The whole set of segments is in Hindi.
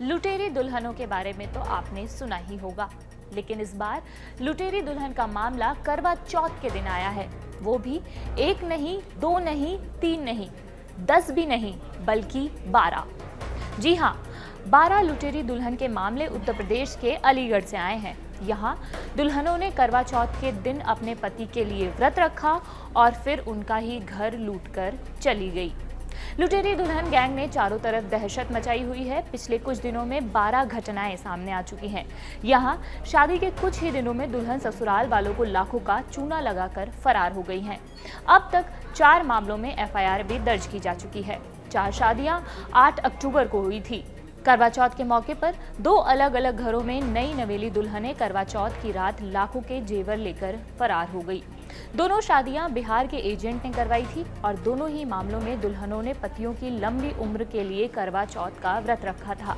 लुटेरी दुल्हनों के बारे में तो आपने सुना ही होगा, लेकिन इस बार लुटेरी दुल्हन का मामला करवा चौथ के दिन आया है। वो भी एक नहीं, दो नहीं, तीन नहीं, 10 भी नहीं, बल्कि 12। जी हाँ, 12 लुटेरी दुल्हन के मामले उत्तर प्रदेश के अलीगढ़ से आए हैं। यहाँ दुल्हनों ने करवा चौथ के दिन अपने पति के लिए व्रत रखा और फिर उनका ही घर लूटकर चली गई। लुटेरी दुल्हन गैंग ने चारों तरफ दहशत मचाई हुई है। पिछले कुछ दिनों में 12 घटनाएं सामने आ चुकी हैं। यहाँ शादी के कुछ ही दिनों में दुल्हन ससुराल वालों को लाखों का चूना लगाकर फरार हो गई हैं। अब तक 4 मामलों में एफआईआर भी दर्ज की जा चुकी है। 4 शादियां 8 अक्टूबर को हुई थी। करवा चौथ के मौके पर 2 अलग अलग घरों में नई नवेली दुल्हनें करवा चौथ की रात लाखों के जेवर लेकर फरार हो गई। दोनों शादियां बिहार के एजेंट ने करवाई थी और दोनों ही मामलों में दुल्हनों ने पतियों की लंबी उम्र के लिए करवा चौथ का व्रत रखा था।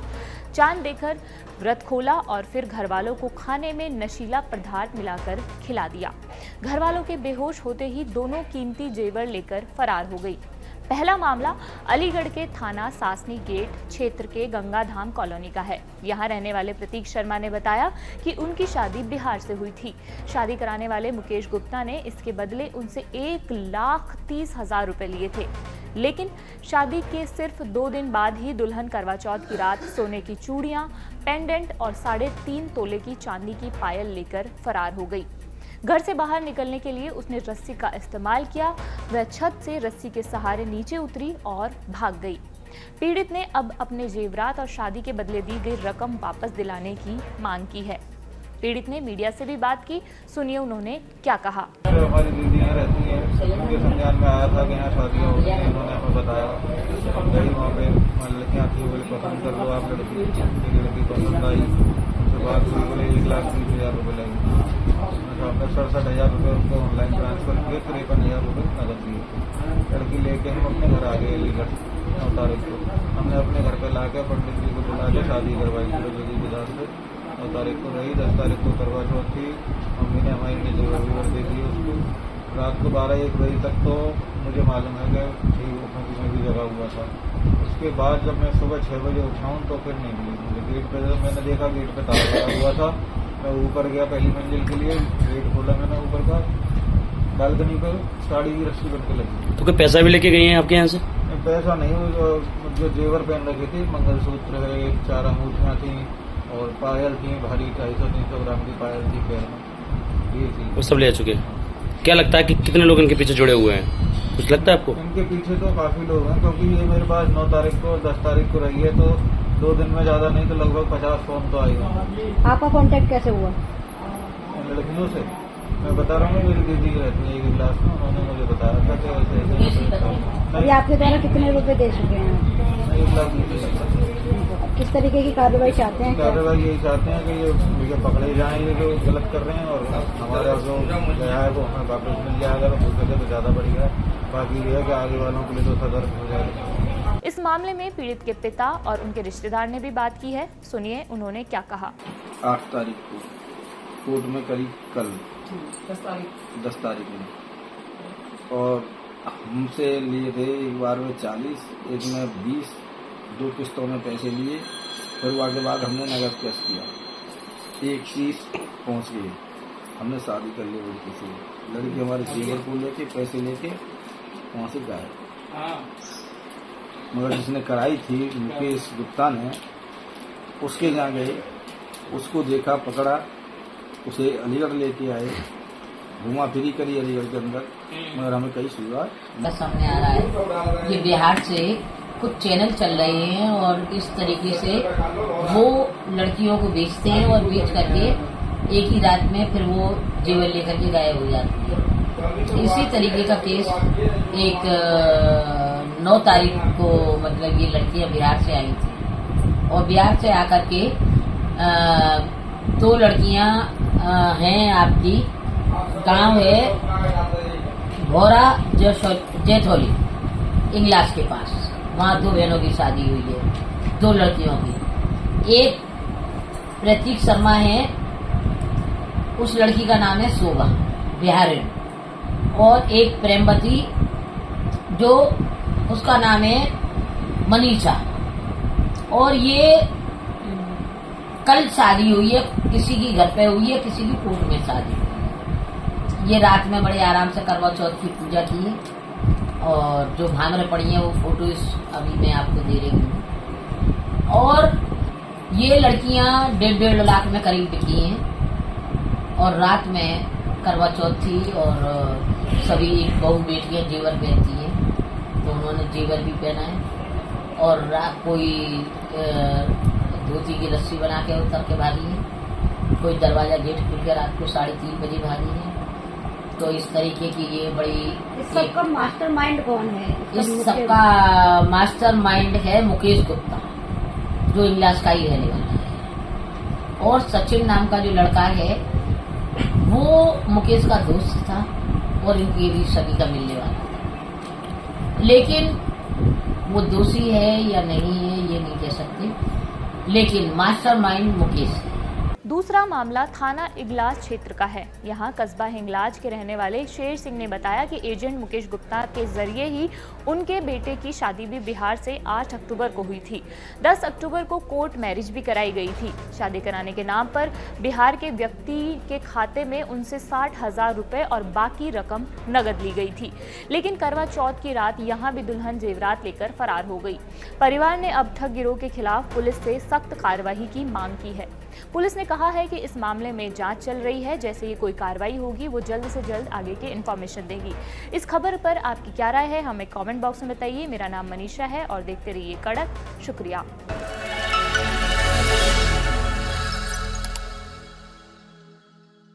चांद देकर व्रत खोला और फिर घरवालों को खाने में नशीला पदार्थ मिलाकर खिला दिया। घरवालों के बेहोश होते ही दोनों कीमती जेवर लेकर फरार हो गई। पहला मामला अलीगढ़ के थाना सासनी गेट क्षेत्र के गंगाधाम कॉलोनी का है। यहाँ रहने वाले प्रतीक शर्मा ने बताया कि उनकी शादी बिहार से हुई थी। शादी कराने वाले मुकेश गुप्ता ने इसके बदले उनसे 1,30,000 रुपए लिए थे, लेकिन शादी के सिर्फ 2 दिन बाद ही दुल्हन करवा चौथ की रात सोने की चूड़ियां, पेंडेंट और 3.5 तोले की चांदी की पायल लेकर फरार हो गई। घर से बाहर निकलने के लिए उसने रस्सी का इस्तेमाल किया। वह छत से रस्सी के सहारे नीचे उतरी और भाग गई। पीड़ित ने अब अपने जेवरात और शादी के बदले दी गई रकम वापस दिलाने की मांग की है। पीड़ित ने मीडिया से भी बात की, सुनिए उन्होंने क्या कहा। हमारी दीदियाँ रहती हैं, उनके संज्ञान में आया था कि यहाँ शादियाँ होती हैं। उन्होंने हमें बताया, हम गई वहाँ पे, लड़कियाँ थी, बोले पसंद कर लो आप लड़की पसंद आई। उसके बाद कोई बोले 1,30,000 रुपये लगेंगे। हमने 67,000 रुपये उनको ऑनलाइन ट्रांसफर किए, 53,000 रुपये नकद दिए। लड़की लेके हम अपने घर आ गए अलीगढ़ 9 तारीख को। हमने अपने घर पे ला के पंडित जी को बुला के शादी करवाई जोगी विधान से। 9 तारीख को रही, 10 तारीख को करवा चौथ थी। मम्मी ने हमारी ने जेवर दे दिए उसको। रात को 12-1 बजे तक तो मुझे मालूम है कि ठीक में भी जगा हुआ था। उसके बाद जब मैं सुबह 6 बजे उठाऊँ तो फिर नहीं मिली मुझे। गेट पे मैंने देखा, गेट पे ताला लगा हुआ था। मैं ऊपर गया पहली मंजिल के लिए, गेट खोला मैंने ऊपर का, बालकनी पर साड़ी की रस्सी बन के लगी। तो कोई पैसा भी लेके गई हैं आपके यहाँ से? पैसा नहीं, जो जेवर पहन रखे थे, मंगलसूत्र है, 4 अंगूठियाँ थी और पायल थी, भारी 250-300 ग्राम की पायल थी पैर में, ये थी। वो सब ले चुके हैं। क्या लगता है कि कितने लोग इनके पीछे जुड़े हुए हैं? कुछ लगता है आपको? इनके पीछे तो काफी लोग हैं, क्योंकि ये मेरे पास 9 तारीख को 10 तारीख को रही है, तो 2 दिन में ज्यादा नहीं तो लगभग 50 फोन तो आएगा। आपका कांटेक्ट कैसे हुआ? लड़कियों से मैं बता रहा हूँ, मेरी दीदी रहती है एक क्लास में, उन्होंने मुझे बताया था कि ऐसे अभी आपके द्वारा कितने रुपए दे चुके हैं? 1,20,000। किस तरीके की कार्रवाई चाहते हैं? कार्रवाई यही चाहते हैं कि ये पकड़े जाएं, ये जो गलत कर रहे हैं, और हमारा जो गया है वो हमें वापस मिल जाए। अगर हो सके तो ज्यादा बढ़िया है, बाकी ये है कि आगे वालों के लिए तो सतर्क हो जाए। इस मामले में पीड़ित के पिता और उनके रिश्तेदार ने भी बात की है, सुनिए उन्होंने क्या कहा। 8 तारीख को कोर्ट में करीब कल 10 तारीख में, और हमसे लिए थे एक बार में 40, एक में 20, 2 किस्तों में पैसे लिए। फिर उसके बाद हमने नगद कैश किया। 21 पहुँच गए, हमने शादी कर ली लड़की से। लड़की हमारे जेवर को लेके पैसे लेके वहाँ से गायब। मगर जिसने कराई थी मुकेश गुप्ता ने, उसके यहाँ गए, उसको देखा, पकड़ा, उसे अलीगढ़ लेके आए, घुमा फिरी करी अलीगढ़ के अंदर, मगर हमें कहीं सुविधा सामने आ रहा है। ये बिहार से कुछ चैनल चल रहे हैं और इस तरीके से वो लड़कियों को बेचते हैं और बेच करके एक ही रात में फिर वो जेवर लेकर के गायब हो जाती है। इसी तरीके का केस एक 9 तारीख को, मतलब ये लड़कियां बिहार से आई थी और बिहार से आकर के 2 लड़कियां हैं आपकी, गांव है भोरा जैथोली इंग्लास के पास। वहाँ 2 बहनों की शादी हुई है, 2 लड़कियों की। एक प्रतीक शर्मा है, उस लड़की का नाम है शोभा बिहारिन, और एक प्रेमवती जो उसका नाम है मनीषा। और ये कल शादी हुई है, किसी की घर पे हुई है, किसी की कोर्ट में शादी हुई है। ये रात में बड़े आराम से करवा चौथ की पूजा की है और जो भांगड़े पड़ी है वो फोटोज अभी मैं आपको दे रही हूँ। और ये लड़कियां 1.5 लाख में करीब बिकी हैं और रात में करवा चौथ थी और सभी बहू बेटियां जेवर पहनती हैं, तो उन्होंने जेवर भी पहना है और कोई धोती की रस्सी बना के उतर के भागी है, कोई दरवाजा गेट खुल के रात को 3:30 बजे भागी है। तो इस तरीके की ये बड़ी इस सबका मास्टरमाइंड कौन है? इस सबका मास्टरमाइंड है मुकेश गुप्ता, जो इंग्लैंड का ही रहने वाला है। और सचिन नाम का जो लड़का है वो मुकेश का दोस्त था और इनकी भी सभी का मिलने वाला था, लेकिन वो दोषी है या नहीं है ये नहीं कह सकते, लेकिन मास्टरमाइंड मुकेश है। दूसरा मामला थाना इगलास क्षेत्र का है। यहाँ कस्बा हिंगलाज के रहने वाले शेर सिंह ने बताया कि एजेंट मुकेश गुप्ता के जरिए ही उनके बेटे की शादी भी बिहार से 8 अक्टूबर को हुई थी। 10 अक्टूबर को कोर्ट मैरिज भी कराई गई थी। शादी कराने के नाम पर बिहार के व्यक्ति के खाते में उनसे 60,000 रुपए और बाकी रकम नगद ली गई थी, लेकिन करवा चौथ की रात यहाँ भी दुल्हन जेवरात लेकर फरार हो गई। परिवार ने अब ठग गिरोह के खिलाफ पुलिस से सख्त कार्रवाई की मांग की है। पुलिस ने कहा है कि इस मामले में जांच चल रही है, जैसे ही कोई कार्रवाई होगी वो जल्द से जल्द आगे की इन्फॉर्मेशन देगी। इस खबर पर आपकी क्या राय है हमें कमेंट बॉक्स में बताइए। मेरा नाम मनीषा है और देखते रहिए कड़क। शुक्रिया।